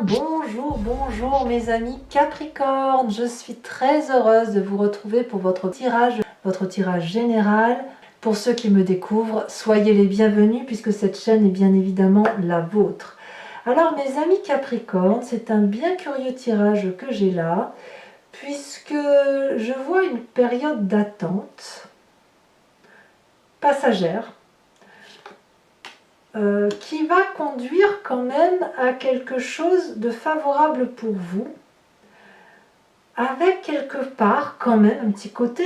bonjour mes amis Capricorne, je suis très heureuse de vous retrouver pour votre tirage général. Pour ceux qui me découvrent, soyez les bienvenus puisque cette chaîne est bien évidemment la vôtre. Alors mes amis Capricorne, c'est un bien curieux tirage que j'ai là, puisque je vois une période d'attente passagère, qui va conduire quand même à quelque chose de favorable pour vous, avec quelque part quand même un petit côté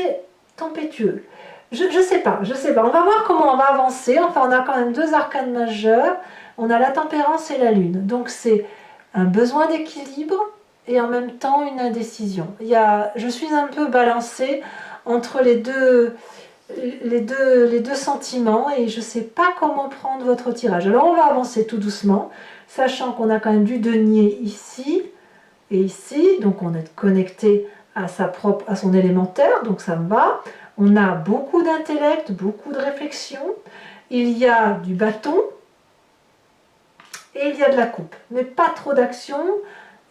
tempétueux. Je sais pas, on va voir comment on va avancer. Enfin, on a quand même deux arcanes majeures, on a la tempérance et la lune, donc c'est un besoin d'équilibre et en même temps une indécision. Je suis un peu balancée entre les deux sentiments et je ne sais pas comment prendre votre tirage. Alors on va avancer tout doucement, sachant qu'on a quand même du denier ici et ici, donc on est connecté à son élémentaire, donc ça me va. On a beaucoup d'intellect, beaucoup de réflexion, il y a du bâton et il y a de la coupe, mais pas trop d'action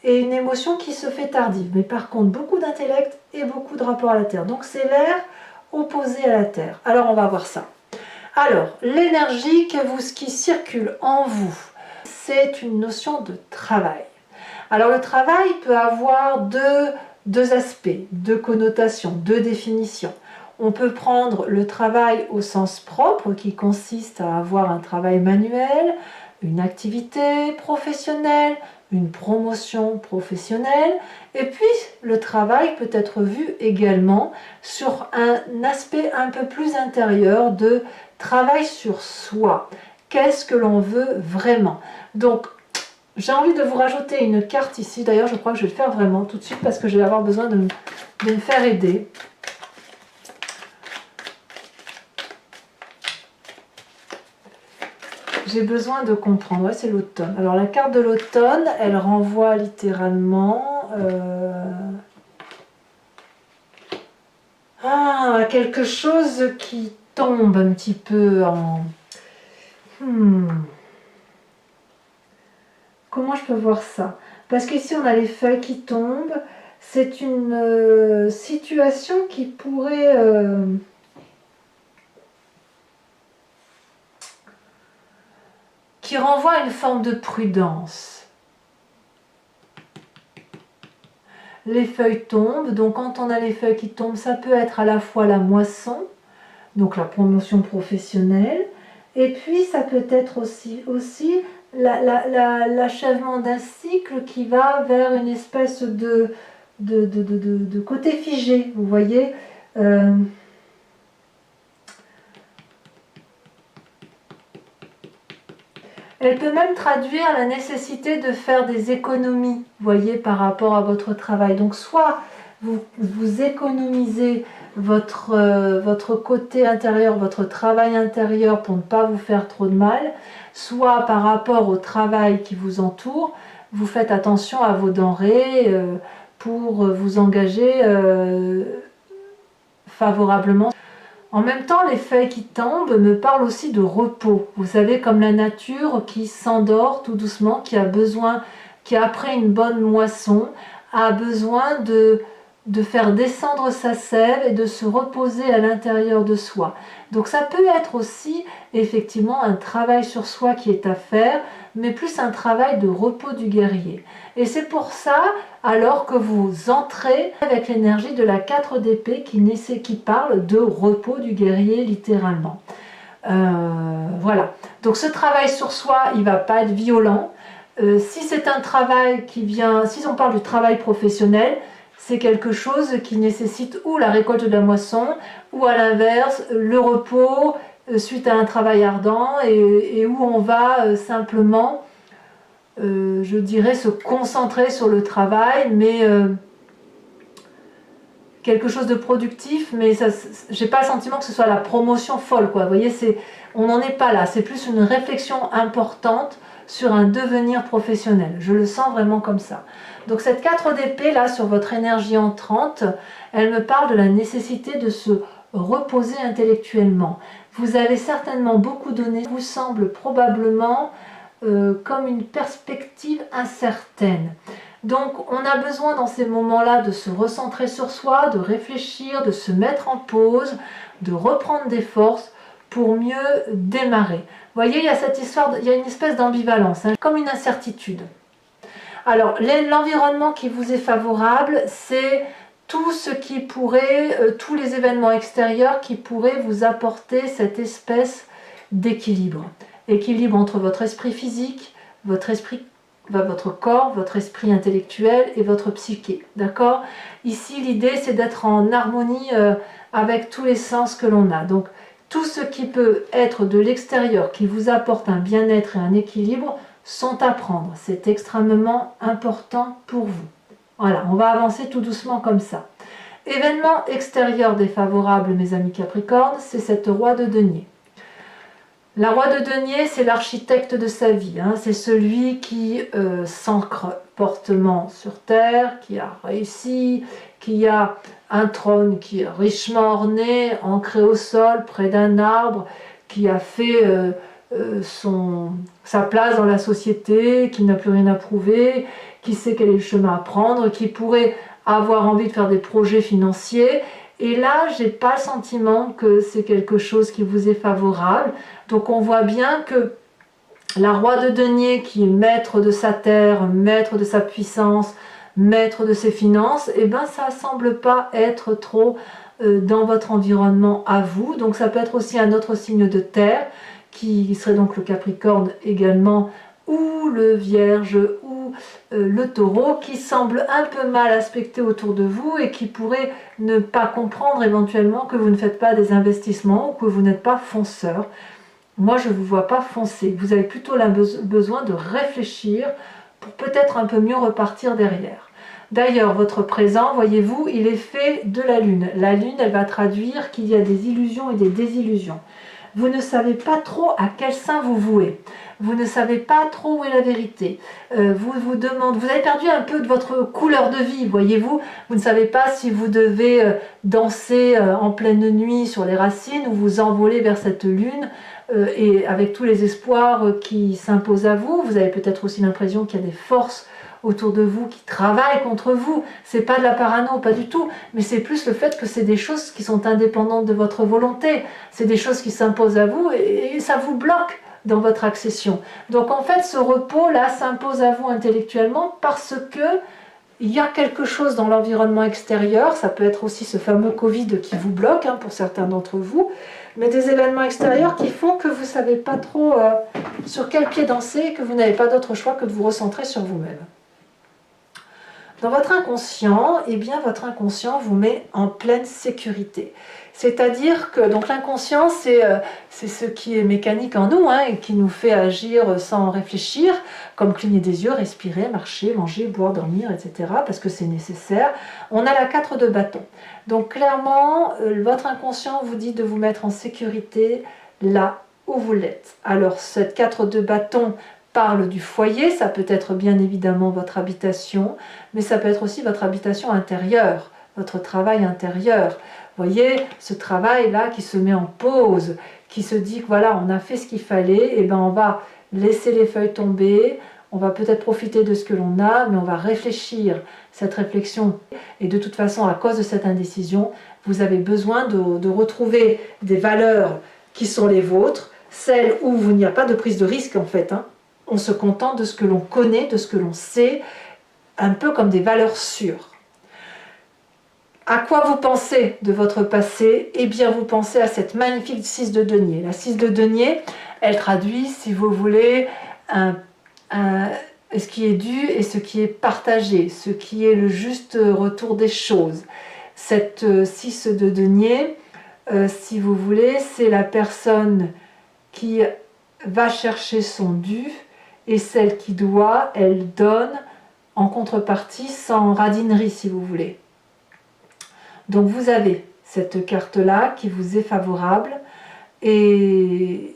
et une émotion qui se fait tardive, mais par contre beaucoup d'intellect et beaucoup de rapport à la terre, donc c'est l'air opposé à la terre. Alors on va voir ça. Alors l'énergie qui circule en vous, c'est une notion de travail. Alors le travail peut avoir deux aspects, deux connotations, deux définitions. On peut prendre le travail au sens propre qui consiste à avoir un travail manuel, une activité professionnelle, une promotion professionnelle, et puis le travail peut être vu également sur un aspect un peu plus intérieur de travail sur soi. Qu'est-ce que l'on veut vraiment? Donc j'ai envie de vous rajouter une carte ici, d'ailleurs je crois que je vais le faire vraiment tout de suite parce que je vais avoir besoin de me faire aider. J'ai besoin de comprendre, ouais, c'est l'automne. Alors la carte de l'automne, elle renvoie littéralement à quelque chose qui tombe un petit peu en... Comment je peux voir ça? Parce qu'ici on a les feuilles qui tombent, c'est une situation qui pourrait... qui renvoie à une forme de prudence. Les feuilles tombent, donc quand on a les feuilles qui tombent, ça peut être à la fois la moisson, donc la promotion professionnelle, et puis ça peut être aussi l'achèvement d'un cycle qui va vers une espèce de côté figé, vous voyez. Elle peut même traduire la nécessité de faire des économies, vous voyez, par rapport à votre travail. Donc soit vous économisez votre côté intérieur, votre travail intérieur pour ne pas vous faire trop de mal, soit par rapport au travail qui vous entoure, vous faites attention à vos denrées pour vous engager favorablement. En même temps, les feuilles qui tombent me parlent aussi de repos. Vous savez, comme la nature qui s'endort tout doucement, qui a besoin, qui après une bonne moisson, a besoin de faire descendre sa sève et de se reposer à l'intérieur de soi. Donc ça peut être aussi effectivement un travail sur soi qui est à faire, mais plus un travail de repos du guerrier. Et c'est pour ça, alors que vous entrez avec l'énergie de la 4 d'épée qui parle de repos du guerrier littéralement. Voilà. Donc ce travail sur soi, il ne va pas être violent. Si c'est un travail qui vient, si on parle du travail professionnel, c'est quelque chose qui nécessite ou la récolte de la moisson, ou à l'inverse, le repos suite à un travail ardent et où on va simplement, je dirais, se concentrer sur le travail, mais quelque chose de productif, mais j'ai pas le sentiment que ce soit la promotion folle, quoi. Vous voyez, on n'en est pas là, c'est plus une réflexion importante sur un devenir professionnel. Je le sens vraiment comme ça. Donc cette 4 d'épée là sur votre énergie entrante, elle me parle de la nécessité de se reposer intellectuellement. Vous avez certainement beaucoup donné, vous semble probablement comme une perspective incertaine. Donc on a besoin dans ces moments-là de se recentrer sur soi, de réfléchir, de se mettre en pause, de reprendre des forces pour mieux démarrer. Vous voyez, il y a cette histoire, il y a une espèce d'ambivalence, hein, comme une incertitude. Alors l'environnement qui vous est favorable, c'est tout ce qui pourrait, tous les événements extérieurs qui pourraient vous apporter cette espèce d'équilibre. Équilibre entre votre esprit physique, votre corps, votre esprit intellectuel et votre psyché. D'accord? Ici, l'idée, c'est d'être en harmonie avec tous les sens que l'on a. Donc, tout ce qui peut être de l'extérieur, qui vous apporte un bien-être et un équilibre, sont à prendre. C'est extrêmement important pour vous. Voilà, on va avancer tout doucement comme ça. Événement extérieur défavorable, mes amis Capricorne, c'est cette roi de denier. La roi de denier, c'est l'architecte de sa vie, hein. C'est celui qui s'ancre fortement sur terre, qui a réussi, qui a un trône qui est richement orné, ancré au sol, près d'un arbre, qui a fait sa place dans la société, qui n'a plus rien à prouver, qui sait quel est le chemin à prendre, qui pourrait avoir envie de faire des projets financiers. Et là, j'ai pas le sentiment que c'est quelque chose qui vous est favorable. Donc on voit bien que la roi de denier, qui est maître de sa terre, maître de sa puissance, maître de ses finances, eh ben ça semble pas être trop dans votre environnement à vous. Donc ça peut être aussi un autre signe de terre, qui serait donc le Capricorne également, ou le Vierge, ou le Taureau, qui semble un peu mal aspecté autour de vous et qui pourrait ne pas comprendre éventuellement que vous ne faites pas des investissements ou que vous n'êtes pas fonceur. Moi, je ne vous vois pas foncer. Vous avez plutôt besoin de réfléchir pour peut-être un peu mieux repartir derrière. D'ailleurs, votre présent, voyez-vous, il est fait de la Lune. La Lune, elle va traduire qu'il y a des illusions et des désillusions. Vous ne savez pas trop à quel sein vous vouez. Vous ne savez pas trop où est la vérité. Vous avez perdu un peu de votre couleur de vie, voyez-vous. Vous ne savez pas si vous devez danser en pleine nuit sur les racines ou vous envoler vers cette lune et avec tous les espoirs qui s'imposent à vous. Vous avez peut-être aussi l'impression qu'il y a des forces autour de vous qui travaillent contre vous. C'est pas de la parano, pas du tout, mais c'est plus le fait que c'est des choses qui sont indépendantes de votre volonté. C'est des choses qui s'imposent à vous et ça vous bloque dans votre accession. Donc en fait, ce repos-là s'impose à vous intellectuellement parce que il y a quelque chose dans l'environnement extérieur. Ça peut être aussi ce fameux Covid qui vous bloque, hein, pour certains d'entre vous, mais des événements extérieurs qui font que vous ne savez pas trop sur quel pied danser et que vous n'avez pas d'autre choix que de vous recentrer sur vous-même. Dans votre inconscient, eh bien votre inconscient vous met en pleine sécurité. C'est-à-dire que donc l'inconscient, c'est ce qui est mécanique en nous, hein, et qui nous fait agir sans réfléchir, comme cligner des yeux, respirer, marcher, manger, boire, dormir, etc. parce que c'est nécessaire. On a la 4 de bâton. Donc clairement, votre inconscient vous dit de vous mettre en sécurité là où vous l'êtes. Alors cette 4 de bâton parle du foyer, ça peut être bien évidemment votre habitation, mais ça peut être aussi votre habitation intérieure, votre travail intérieur. Vous voyez, ce travail-là qui se met en pause, qui se dit que voilà, on a fait ce qu'il fallait, et ben on va laisser les feuilles tomber, on va peut-être profiter de ce que l'on a, mais on va réfléchir. Cette réflexion, et de toute façon, à cause de cette indécision, vous avez besoin de retrouver des valeurs qui sont les vôtres, celles où il n'y a pas de prise de risque en fait, hein. On se contente de ce que l'on connaît, de ce que l'on sait, un peu comme des valeurs sûres. À quoi vous pensez de votre passé? Eh bien, vous pensez à cette magnifique 6 de denier. La 6 de denier, elle traduit, si vous voulez, ce qui est dû et ce qui est partagé, ce qui est le juste retour des choses. Cette 6 de denier, si vous voulez, c'est la personne qui va chercher son dû, et celle qui doit, elle donne en contrepartie sans radinerie, si vous voulez. Donc vous avez cette carte-là qui vous est favorable et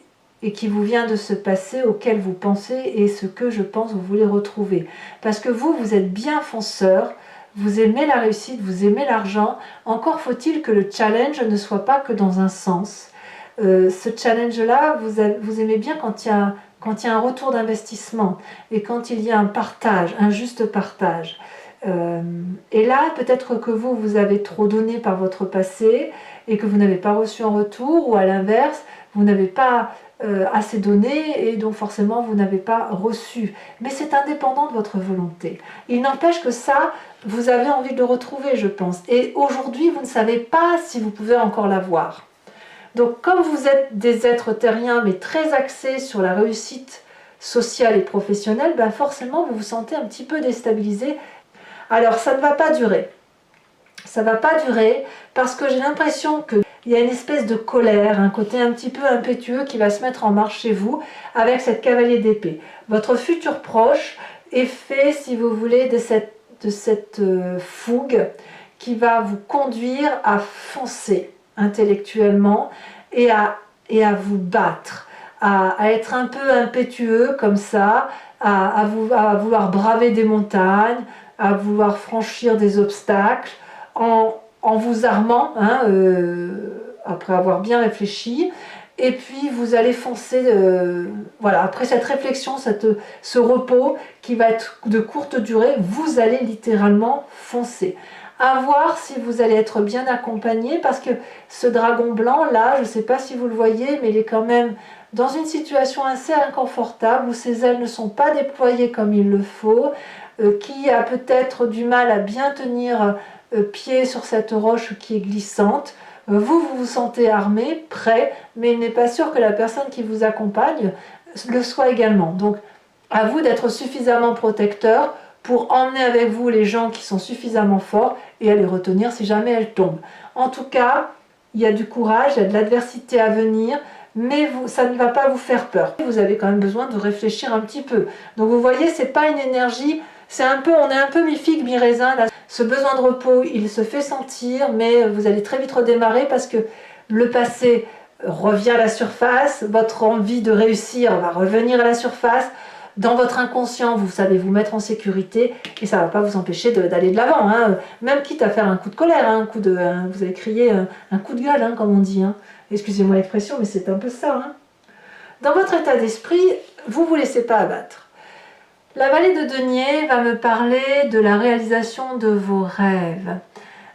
qui vous vient de ce passé auquel vous pensez et ce que je pense vous voulez retrouver. Parce que vous êtes bien fonceur, vous aimez la réussite, vous aimez l'argent, encore faut-il que le challenge ne soit pas que dans un sens. Ce challenge-là, vous aimez bien quand il y a un retour d'investissement et quand il y a un partage, un juste partage. Et là, peut-être que vous avez trop donné par votre passé et que vous n'avez pas reçu en retour, ou à l'inverse, vous n'avez pas assez donné et donc forcément vous n'avez pas reçu. Mais c'est indépendant de votre volonté. Il n'empêche que ça, vous avez envie de le retrouver, je pense. Et aujourd'hui, vous ne savez pas si vous pouvez encore l'avoir. Donc comme vous êtes des êtres terriens, mais très axés sur la réussite sociale et professionnelle, ben forcément vous vous sentez un petit peu déstabilisé. Alors ça ne va pas durer. Ça ne va pas durer parce que j'ai l'impression qu'il y a une espèce de colère, un côté un petit peu impétueux qui va se mettre en marche chez vous avec cette cavalier d'épée. Votre futur proche est fait, si vous voulez, de cette fougue qui va vous conduire à foncer intellectuellement et à vous battre, à être un peu impétueux comme ça, à vouloir braver des montagnes, à vouloir franchir des obstacles, en vous armant, après avoir bien réfléchi, et puis vous allez foncer, voilà, après cette réflexion, ce repos qui va être de courte durée, vous allez littéralement foncer. À voir si vous allez être bien accompagné, parce que ce dragon blanc là, je ne sais pas si vous le voyez, mais il est quand même dans une situation assez inconfortable, où ses ailes ne sont pas déployées comme il le faut, qui a peut-être du mal à bien tenir pied sur cette roche qui est glissante. Vous vous sentez armé, prêt, mais il n'est pas sûr que la personne qui vous accompagne le soit également. Donc à vous d'être suffisamment protecteur pour emmener avec vous les gens qui sont suffisamment forts et à les retenir si jamais elles tombent. En tout cas, il y a du courage, il y a de l'adversité à venir, mais ça ne va pas vous faire peur. Vous avez quand même besoin de réfléchir un petit peu. Donc vous voyez, c'est pas une énergie, on est un peu mi-figue, mi-raisin. Ce besoin de repos, il se fait sentir, mais vous allez très vite redémarrer parce que le passé revient à la surface, votre envie de réussir va revenir à la surface. Dans votre inconscient, vous savez vous mettre en sécurité et ça ne va pas vous empêcher d'aller de l'avant, même quitte à faire un coup de colère, vous avez crié un coup de gueule, comme on dit. Excusez-moi l'expression, mais c'est un peu ça. Dans votre état d'esprit, vous ne vous laissez pas abattre. La vallée de denier va me parler de la réalisation de vos rêves.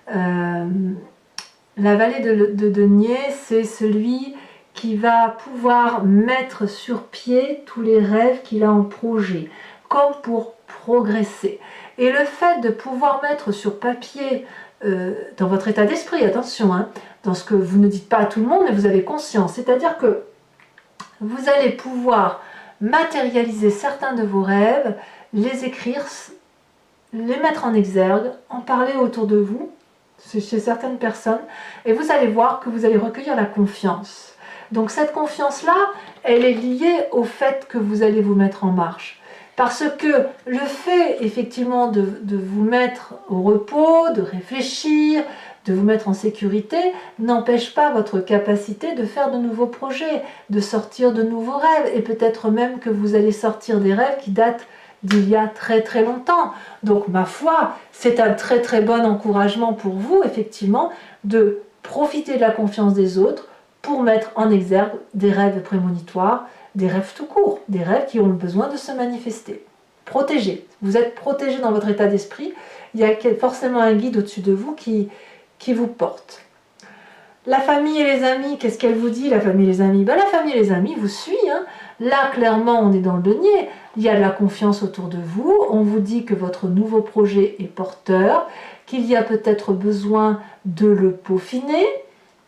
La vallée de denier, c'est celui qui va pouvoir mettre sur pied tous les rêves qu'il a en projet, comme pour progresser. Et le fait de pouvoir mettre sur papier, dans votre état d'esprit, attention, dans ce que vous ne dites pas à tout le monde, mais vous avez conscience, c'est-à-dire que vous allez pouvoir matérialiser certains de vos rêves, les écrire, les mettre en exergue, en parler autour de vous, chez certaines personnes, et vous allez voir que vous allez recueillir la confiance. Donc cette confiance-là, elle est liée au fait que vous allez vous mettre en marche. Parce que le fait, effectivement, de vous mettre au repos, de réfléchir, de vous mettre en sécurité, n'empêche pas votre capacité de faire de nouveaux projets, de sortir de nouveaux rêves, et peut-être même que vous allez sortir des rêves qui datent d'il y a très très longtemps. Donc ma foi, c'est un très très bon encouragement pour vous, effectivement, de profiter de la confiance des autres pour mettre en exergue des rêves prémonitoires, des rêves tout court, des rêves qui ont besoin de se manifester. Protégé, vous êtes protégé dans votre état d'esprit, il y a forcément un guide au-dessus de vous qui vous porte. La famille et les amis, qu'est-ce qu'elle vous dit, la famille et les amis? La famille et les amis vous suivent. Là, clairement, on est dans le denier. Il y a de la confiance autour de vous. On vous dit que votre nouveau projet est porteur, qu'il y a peut-être besoin de le peaufiner,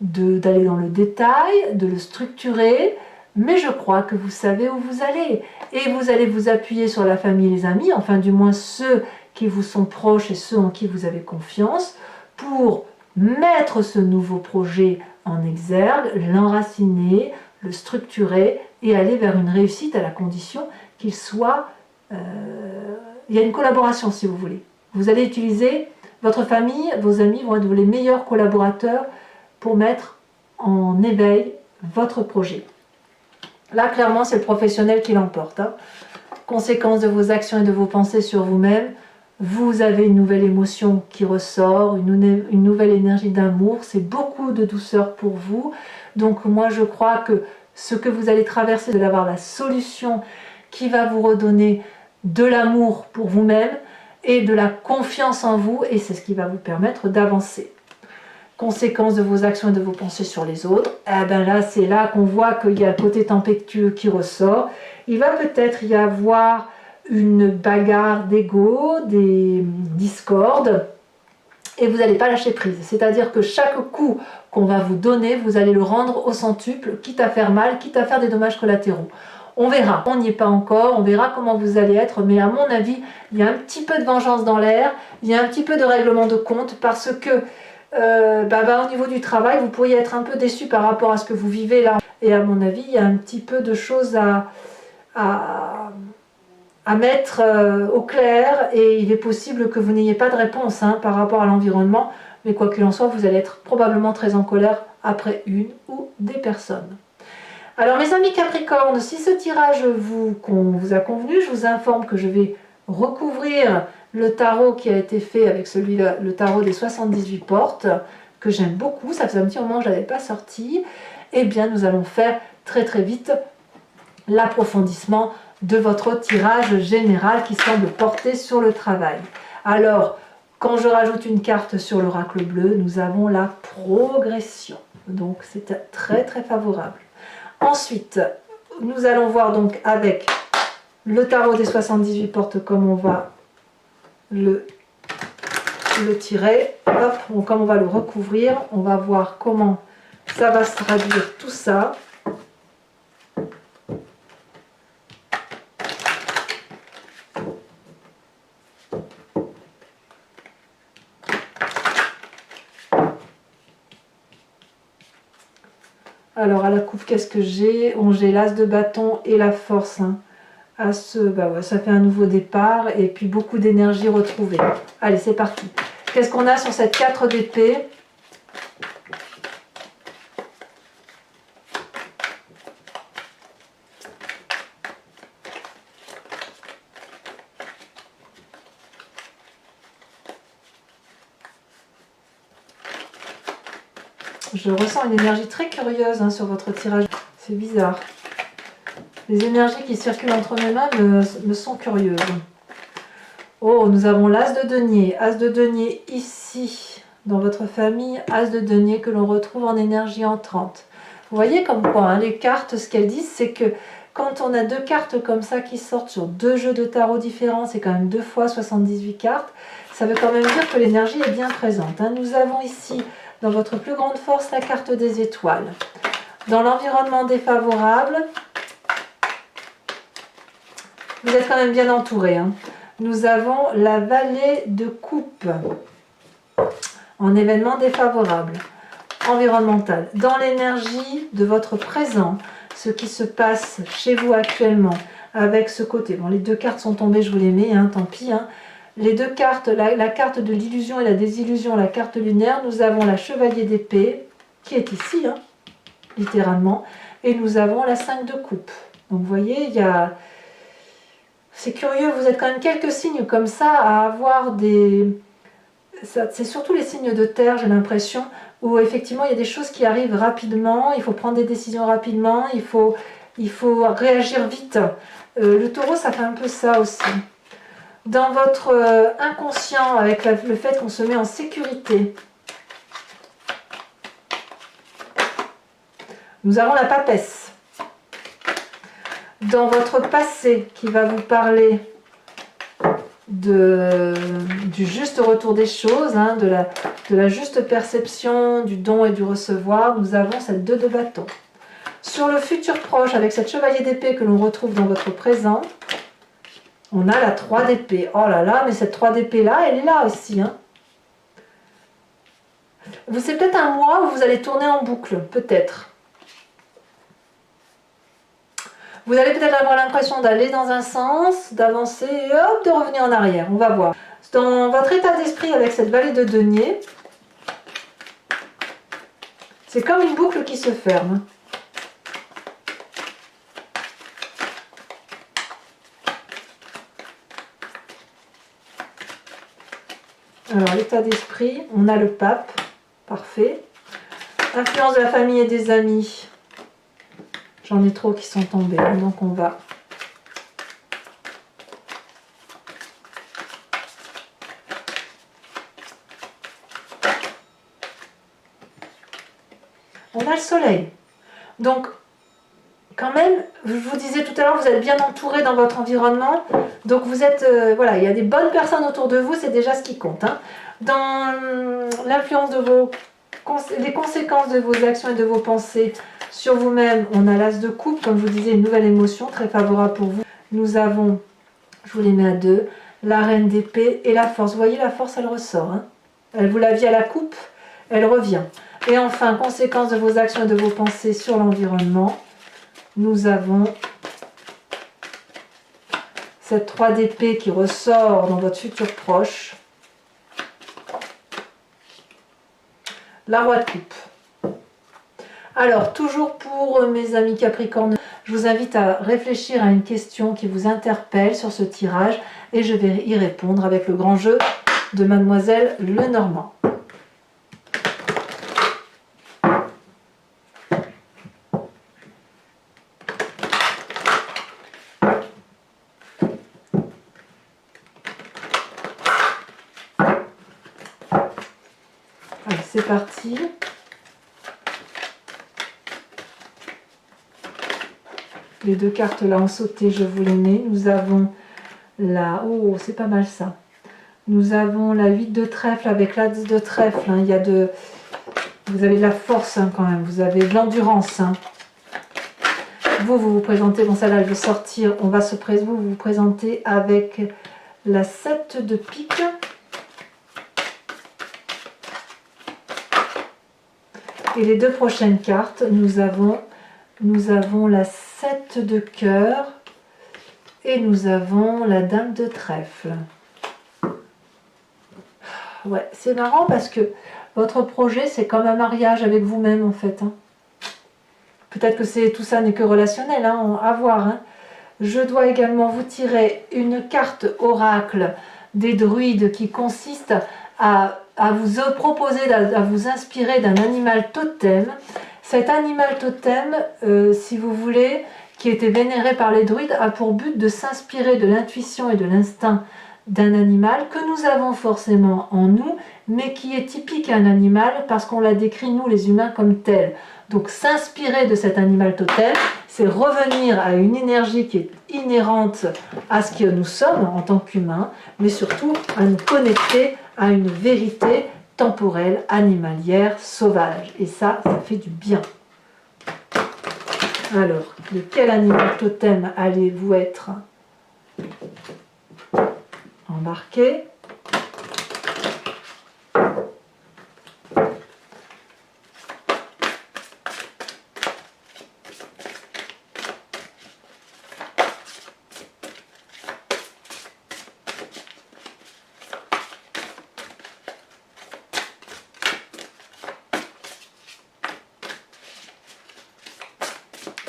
d'aller dans le détail, de le structurer. Mais je crois que vous savez où vous allez. Et vous allez vous appuyer sur la famille et les amis, enfin du moins ceux qui vous sont proches et ceux en qui vous avez confiance, pour mettre ce nouveau projet en exergue, l'enraciner, le structurer et aller vers une réussite à la condition qu'il soit... il y a une collaboration si vous voulez. Vous allez utiliser votre famille, vos amis vont être les meilleurs collaborateurs pour mettre en éveil votre projet. Là, clairement, c'est le professionnel qui l'emporte. Conséquence de vos actions et de vos pensées sur vous-même, Vous avez une nouvelle émotion qui ressort, une nouvelle énergie d'amour. C'est beaucoup de douceur pour vous. Donc moi, je crois que ce que vous allez traverser, c'est d'avoir la solution qui va vous redonner de l'amour pour vous-même et de la confiance en vous. Et c'est ce qui va vous permettre d'avancer. Conséquence de vos actions et de vos pensées sur les autres, eh ben là, c'est là qu'on voit qu'il y a le côté tempétueux qui ressort. Il va peut-être y avoir une bagarre d'ego, des discordes, et vous n'allez pas lâcher prise. C'est-à-dire que chaque coup qu'on va vous donner, vous allez le rendre au centuple, quitte à faire mal, quitte à faire des dommages collatéraux. On verra, on n'y est pas encore, on verra comment vous allez être, mais à mon avis, il y a un petit peu de vengeance dans l'air, il y a un petit peu de règlement de compte, parce que au niveau du travail, vous pourriez être un peu déçu par rapport à ce que vous vivez là. Et à mon avis, il y a un petit peu de choses à mettre au clair, et il est possible que vous n'ayez pas de réponse par rapport à l'environnement, mais quoi qu'il en soit, vous allez être probablement très en colère après une ou des personnes. Alors mes amis Capricorne, si ce tirage vous a convenu, je vous informe que je vais recouvrir le tarot qui a été fait avec celui-là, le tarot des 78 portes, que j'aime beaucoup, ça faisait un petit moment que je ne l'avais pas sorti. Eh bien nous allons faire très très vite l'approfondissement de votre tirage général qui semble porter sur le travail. Alors, quand je rajoute une carte sur l'oracle bleu, nous avons la progression. Donc, c'est très très favorable. Ensuite, nous allons voir donc avec le tarot des 78 portes comme on va le tirer. Hop, comme on va le recouvrir, on va voir comment ça va se traduire tout ça. Alors à la coupe, qu'est-ce que j'ai? J'ai l'as de bâton et la force. Ça fait un nouveau départ et puis beaucoup d'énergie retrouvée. Allez, c'est parti. Qu'est-ce qu'on a sur cette 4 d'épée? Je ressens une énergie très curieuse sur votre tirage. C'est bizarre. Les énergies qui circulent entre mes mains me sont curieuses. Oh, nous avons l'as de denier. As de denier ici, dans votre famille. As de denier que l'on retrouve en énergie entrante. Vous voyez comme quoi, les cartes, ce qu'elles disent, c'est que quand on a deux cartes comme ça qui sortent sur deux jeux de tarot différents, c'est quand même 2 fois 78 cartes, ça veut quand même dire que l'énergie est bien présente. Nous avons ici, dans votre plus grande force, la carte des étoiles. Dans l'environnement défavorable, vous êtes quand même bien entouré. Nous avons la vallée de coupe en événement défavorable, environnemental. Dans l'énergie de votre présent, ce qui se passe chez vous actuellement, avec ce côté. Bon, les deux cartes sont tombées, je vous les mets, tant pis. Les deux cartes, la carte de l'illusion et la désillusion, la carte lunaire, nous avons la chevalier d'épée, qui est ici, littéralement, et nous avons la 5 de coupe. Donc vous voyez, il y a... C'est curieux, vous êtes quand même quelques signes comme ça à avoir des... C'est surtout les signes de terre, j'ai l'impression, où effectivement il y a des choses qui arrivent rapidement, il faut prendre des décisions rapidement, il faut réagir vite. Le taureau, ça fait un peu ça aussi. Dans votre inconscient, avec le fait qu'on se met en sécurité, nous avons la papesse. Dans votre passé, qui va vous parler du juste retour des choses, de la juste perception du don et du recevoir, nous avons cette 2 de bâton. Sur le futur proche, avec cette chevalier d'épée que l'on retrouve dans votre présent, on a la 3 d'épée. Oh là là, mais cette 3 d'épée là, elle est là aussi. C'est peut-être un mois où vous allez tourner en boucle, peut-être. Vous allez peut-être avoir l'impression d'aller dans un sens, d'avancer et hop, de revenir en arrière. On va voir. Dans votre état d'esprit avec cette vallée de denier, c'est comme une boucle qui se ferme. Alors, l'état d'esprit, on a le pape, parfait. Influence de la famille et des amis. J'en ai trop qui sont tombés, donc on va... On a le soleil. Donc, quand même, je vous disais tout à l'heure, vous êtes bien entouré dans votre environnement. Donc, vous êtes... voilà, il y a des bonnes personnes autour de vous, c'est déjà ce qui compte. Hein. Dans l'influence de vos... les conséquences de vos actions et de vos pensées sur vous-même, on a l'as de coupe, comme je vous disais, une nouvelle émotion très favorable pour vous. Nous avons, je vous les mets à deux, la reine d'épée et la force. Vous voyez, la force, elle ressort. Hein. Elle vous l'aviez à la coupe, elle revient. Et enfin, conséquences de vos actions et de vos pensées sur l'environnement, nous avons cette 3 d'épée qui ressort dans votre futur proche. La roi de coupe. Alors, toujours pour mes amis Capricorne, je vous invite à réfléchir à une question qui vous interpelle sur ce tirage et je vais y répondre avec le grand jeu de Mademoiselle Lenormand. Allez, c'est parti. Les deux cartes là ont sauté, je vous les mets. Nous avons la... Oh, c'est pas mal ça. Nous avons la 8 de trèfle avec l'as de trèfle. Hein. Il y a de... Vous avez de la force hein, quand même. Vous avez de l'endurance. Hein. Vous vous présentez... Bon, celle-là, elle veut sortir. On va se présenter. Vous vous présentez avec la 7 de pique. Et les deux prochaines cartes, nous avons la 7 de cœur et nous avons la dame de trèfle. Ouais, c'est marrant parce que votre projet, c'est comme un mariage avec vous-même en fait. Hein. Peut-être que tout ça n'est que relationnel, hein, à voir. Hein. Je dois également vous tirer une carte oracle des druides qui consiste à vous proposer, à vous inspirer d'un animal totem. Cet animal totem, si vous voulez, qui était vénéré par les druides, a pour but de s'inspirer de l'intuition et de l'instinct d'un animal que nous avons forcément en nous, mais qui est typique à un animal parce qu'on l'a décrit, nous les humains, comme tel. Donc s'inspirer de cet animal totem, c'est revenir à une énergie qui est inhérente à ce que nous sommes en tant qu'humains, mais surtout à nous connecter à une vérité temporelle, animalière, sauvage. Et ça fait du bien. Alors, de quel animal totem allez-vous être embarqué?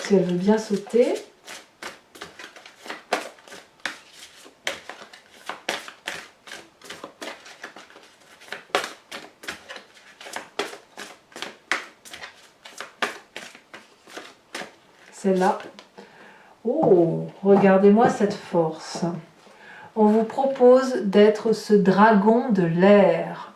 Si elle veut bien sauter. Celle-là. Oh, regardez-moi cette force. On vous propose d'être ce dragon de l'air.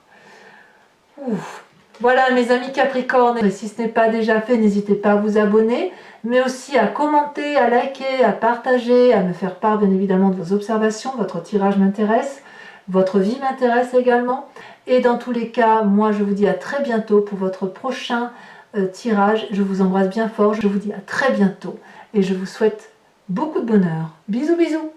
Ouf. Voilà mes amis Capricorne, et si ce n'est pas déjà fait, n'hésitez pas à vous abonner, mais aussi à commenter, à liker, à partager, à me faire part bien évidemment de vos observations. Votre tirage m'intéresse, votre vie m'intéresse également. Et dans tous les cas, moi je vous dis à très bientôt pour votre prochain tirage. Je vous embrasse bien fort, je vous dis à très bientôt et je vous souhaite beaucoup de bonheur. Bisous bisous.